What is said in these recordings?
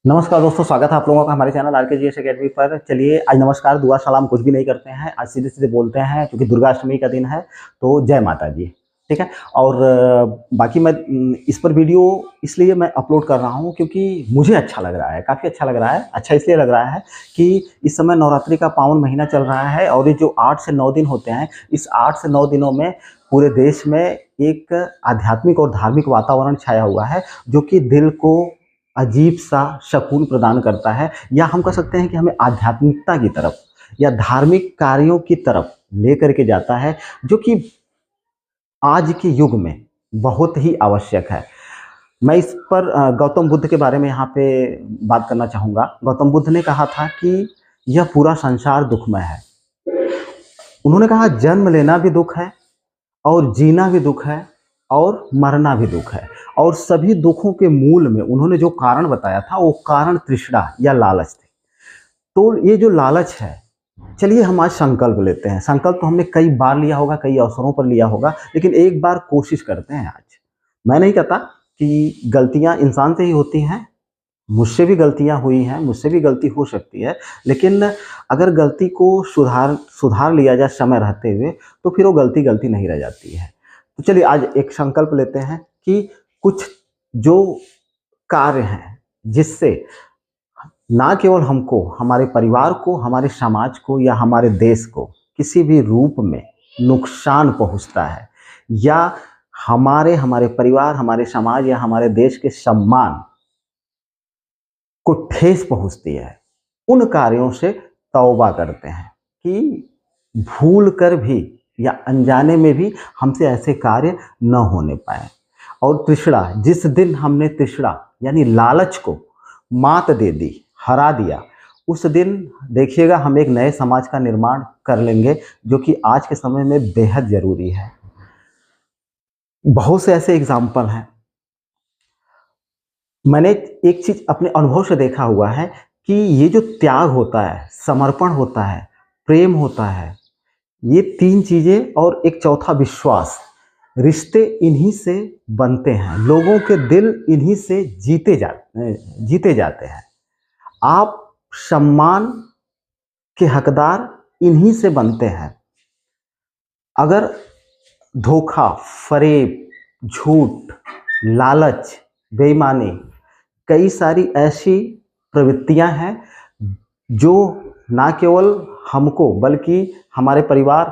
नमस्कार दोस्तों, स्वागत है आप लोगों का हमारे चैनल RKGS अकेडमी पर। चलिए आज नमस्कार दुआ सलाम कुछ भी नहीं करते हैं, आज सीधे सीधे बोलते हैं क्योंकि दुर्गाष्टमी का दिन है। तो जय माता दी, ठीक है। और बाकी मैं इस पर वीडियो इसलिए मैं अपलोड कर रहा हूं क्योंकि मुझे अच्छा लग रहा है, काफ़ी अच्छा लग रहा है। अच्छा इसलिए लग रहा है कि इस समय नवरात्रि का पावन महीना चल रहा है और ये जो 8 से 9 दिन होते हैं, इस 8 से 9 दिनों में पूरे देश में एक आध्यात्मिक और धार्मिक वातावरण छाया हुआ है जो कि दिल को अजीब सा सुकून प्रदान करता है, या हम कह सकते हैं कि हमें आध्यात्मिकता की तरफ या धार्मिक कार्यों की तरफ लेकर के जाता है, जो कि आज के युग में बहुत ही आवश्यक है। मैं इस पर गौतम बुद्ध के बारे में यहाँ पे बात करना चाहूँगा। गौतम बुद्ध ने कहा था कि यह पूरा संसार दुखमय है। उन्होंने कहा जन्म लेना भी दुख है और जीना भी दुख है और मरना भी दुख है। और सभी दुखों के मूल में उन्होंने जो कारण बताया था वो कारण तृष्णा या लालच थे। तो ये जो लालच है, चलिए हम आज संकल्प लेते हैं। संकल्प तो हमने कई बार लिया होगा, कई अवसरों पर लिया होगा, लेकिन एक बार कोशिश करते हैं आज। मैं नहीं कहता कि गलतियां इंसान से ही होती हैं, मुझसे भी गलतियां हुई हैं, मुझसे भी गलती हो सकती है, लेकिन अगर गलती को सुधार लिया जाए समय रहते हुए तो फिर वो गलती गलती नहीं रह जाती है। तो चलिए आज एक संकल्प लेते हैं कि कुछ जो कार्य हैं जिससे ना केवल हमको, हमारे परिवार को, हमारे समाज को या हमारे देश को किसी भी रूप में नुकसान पहुंचता है, या हमारे हमारे परिवार, हमारे समाज या हमारे देश के सम्मान को ठेस पहुंचती है, उन कार्यों से तौबा करते हैं कि भूल कर भी या अनजाने में भी हमसे ऐसे कार्य न होने पाए। और तृष्णा, जिस दिन हमने तृष्णा यानी लालच को मात दे दी, हरा दिया, उस दिन देखिएगा हम एक नए समाज का निर्माण कर लेंगे, जो कि आज के समय में बेहद जरूरी है। बहुत से ऐसे एग्जाम्पल हैं। मैंने एक चीज अपने अनुभव से देखा हुआ है कि ये जो त्याग होता है, समर्पण होता है, प्रेम होता है, ये तीन चीजें और एक चौथा विश्वास, रिश्ते इन्हीं से बनते हैं। लोगों के दिल इन्हीं से जीते जाते हैं। आप सम्मान के हकदार इन्हीं से बनते हैं। अगर धोखा, फरेब, झूठ, लालच, बेईमानी, कई सारी ऐसी प्रवृत्तियां हैं जो ना केवल हमको बल्कि हमारे परिवार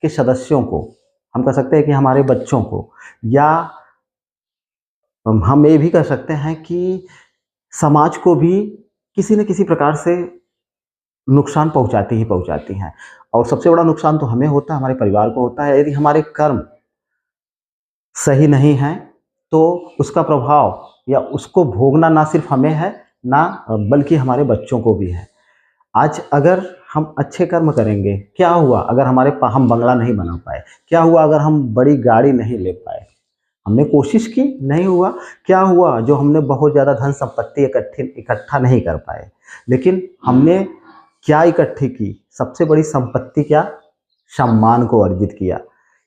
के सदस्यों को, हम कह सकते हैं कि हमारे बच्चों को, या हम ये भी कह सकते हैं कि समाज को भी किसी न किसी प्रकार से नुकसान पहुंचाती ही पहुंचाती हैं। और सबसे बड़ा नुकसान तो हमें होता है, हमारे परिवार को होता है। यदि हमारे कर्म सही नहीं है तो उसका प्रभाव या उसको भोगना ना सिर्फ हमें है, ना बल्कि हमारे बच्चों को भी है। आज अगर हम अच्छे कर्म करेंगे, क्या हुआ अगर हम बंगला नहीं बना पाए? क्या हुआ अगर हम बड़ी गाड़ी नहीं ले पाए? हमने कोशिश की, नहीं हुआ। क्या हुआ जो हमने बहुत ज़्यादा धन संपत्ति इकट्ठा नहीं कर पाए? लेकिन हमने क्या इकट्ठी की? सबसे बड़ी संपत्ति क्या? सम्मान को अर्जित किया।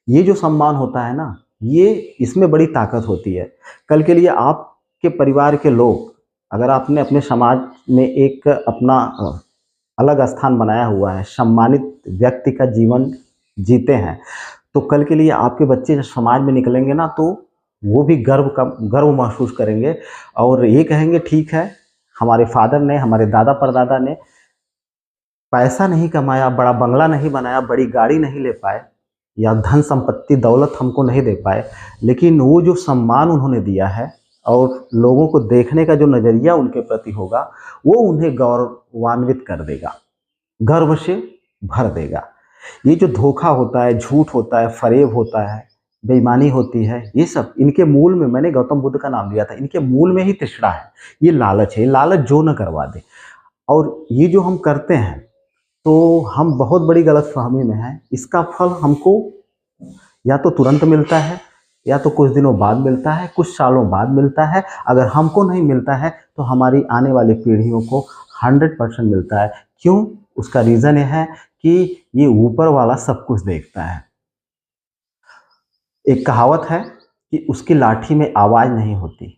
ये जो सम्मान होता है ना, ये इसमें बड़ी ताकत होती है। कल के लिए आपके परिवार के लोग, अगर आपने अपने समाज में एक अपना अलग स्थान बनाया हुआ है, सम्मानित व्यक्ति का जीवन जीते हैं, तो कल के लिए आपके बच्चे जब समाज में निकलेंगे ना, तो वो भी गर्व महसूस करेंगे और ये कहेंगे ठीक है, हमारे फादर ने, हमारे दादा परदादा ने पैसा नहीं कमाया, बड़ा बंगला नहीं बनाया, बड़ी गाड़ी नहीं ले पाए, या धन संपत्ति दौलत हमको नहीं दे पाए, लेकिन वो जो सम्मान उन्होंने दिया है और लोगों को देखने का जो नज़रिया उनके प्रति होगा, वो उन्हें गौरवान्वित कर देगा, गर्व से भर देगा। ये जो धोखा होता है, झूठ होता है, फरेब होता है, बेईमानी होती है, ये सब इनके मूल में, मैंने गौतम बुद्ध का नाम लिया था, इनके मूल में ही तृष्णा है। ये लालच है, ये लालच जो न करवा दे। और ये जो हम करते हैं तो हम बहुत बड़ी गलतफहमी में हैं। इसका फल हमको या तो तुरंत मिलता है, या तो कुछ दिनों बाद मिलता है, कुछ सालों बाद मिलता है। अगर हमको नहीं मिलता है तो हमारी आने वाली पीढ़ियों को 100% मिलता है। क्यों? उसका रीज़न यह है कि ये ऊपर वाला सब कुछ देखता है। एक कहावत है कि उसकी लाठी में आवाज़ नहीं होती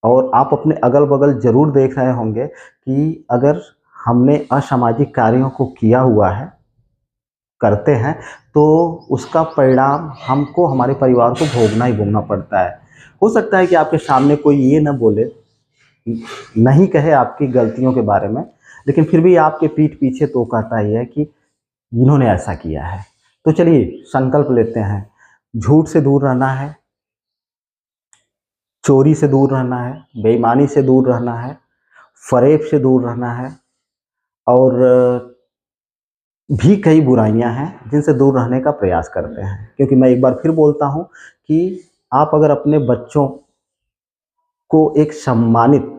और आप अपने अगल बगल ज़रूर देख रहे होंगे कि अगर हमने असामाजिक कार्यों को किया हुआ है, करते हैं, तो उसका परिणाम हमको, हमारे परिवार को भोगना ही भोगना पड़ता है। हो सकता है कि आपके सामने कोई ये ना बोले, नहीं कहे आपकी गलतियों के बारे में, लेकिन फिर भी आपके पीठ पीछे तो कहता ही है कि इन्होंने ऐसा किया है। तो चलिए संकल्प लेते हैं, झूठ से दूर रहना है, चोरी से दूर रहना है, बेईमानी से दूर रहना है, फरेब से दूर रहना है, और भी कई बुराइयां हैं जिनसे दूर रहने का प्रयास करते हैं। क्योंकि मैं एक बार फिर बोलता हूं कि आप अगर अपने बच्चों को एक सम्मानित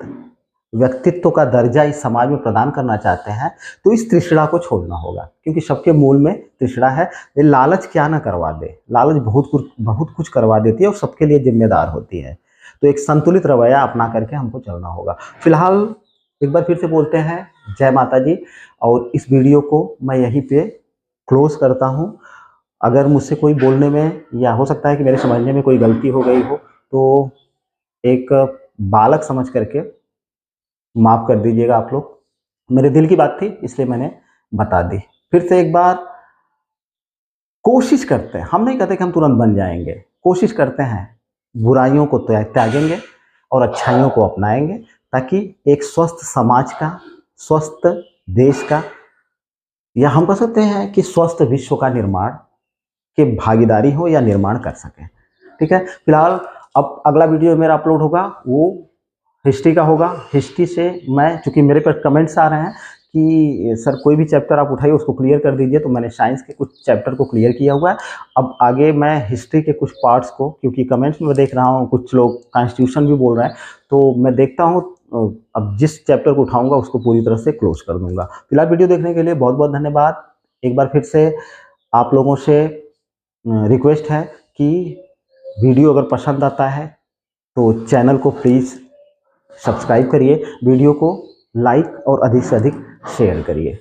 व्यक्तित्व का दर्जा इस समाज में प्रदान करना चाहते हैं, तो इस तृष्णा को छोड़ना होगा। क्योंकि सबके मूल में तृष्णा है। ये लालच क्या ना करवा दे, लालच बहुत कुछ करवा देती है और सबके लिए जिम्मेदार होती है। तो एक संतुलित रवैया अपना करके हमको चलना होगा। फिलहाल एक बार फिर से बोलते हैं जय माता जी, और इस वीडियो को मैं यहीं पे क्लोज करता हूँ। अगर मुझसे कोई बोलने में, या हो सकता है कि मेरे समझने में कोई गलती हो गई हो, तो एक बालक समझ करके माफ़ कर दीजिएगा आप लोग। मेरे दिल की बात थी इसलिए मैंने बता दी। फिर से एक बार कोशिश करते हैं, हम नहीं कहते कि हम तुरंत बन जाएंगे, कोशिश करते हैं, बुराइयों को त्यागेंगे और अच्छाइयों को अपनाएंगे, ताकि एक स्वस्थ समाज का, स्वस्थ देश का, या हम कह सकते हैं कि स्वस्थ विश्व का निर्माण के भागीदारी हो या निर्माण कर सकें। ठीक है, फिलहाल अब अगला वीडियो मेरा अपलोड होगा वो हिस्ट्री का होगा। हिस्ट्री से मैं, चूँकि मेरे पर कमेंट्स आ रहे हैं कि सर कोई भी चैप्टर आप उठाइए उसको क्लियर कर दीजिए, तो मैंने साइंस के कुछ चैप्टर को क्लियर किया हुआ है। अब आगे मैं हिस्ट्री के कुछ पार्ट्स को, क्योंकि कमेंट्स में देख रहा हूँ कुछ लोग कॉन्स्टिट्यूशन भी बोल रहे हैं, तो मैं देखता हूँ अब जिस चैप्टर को उठाऊँगा उसको पूरी तरह से क्लोज कर दूँगा। फिलहाल वीडियो देखने के लिए बहुत बहुत धन्यवाद। एक बार फिर से आप लोगों से रिक्वेस्ट है कि वीडियो अगर पसंद आता है तो चैनल को प्लीज़ सब्सक्राइब करिए, वीडियो को लाइक और अधिक से अधिक शेयर करिए।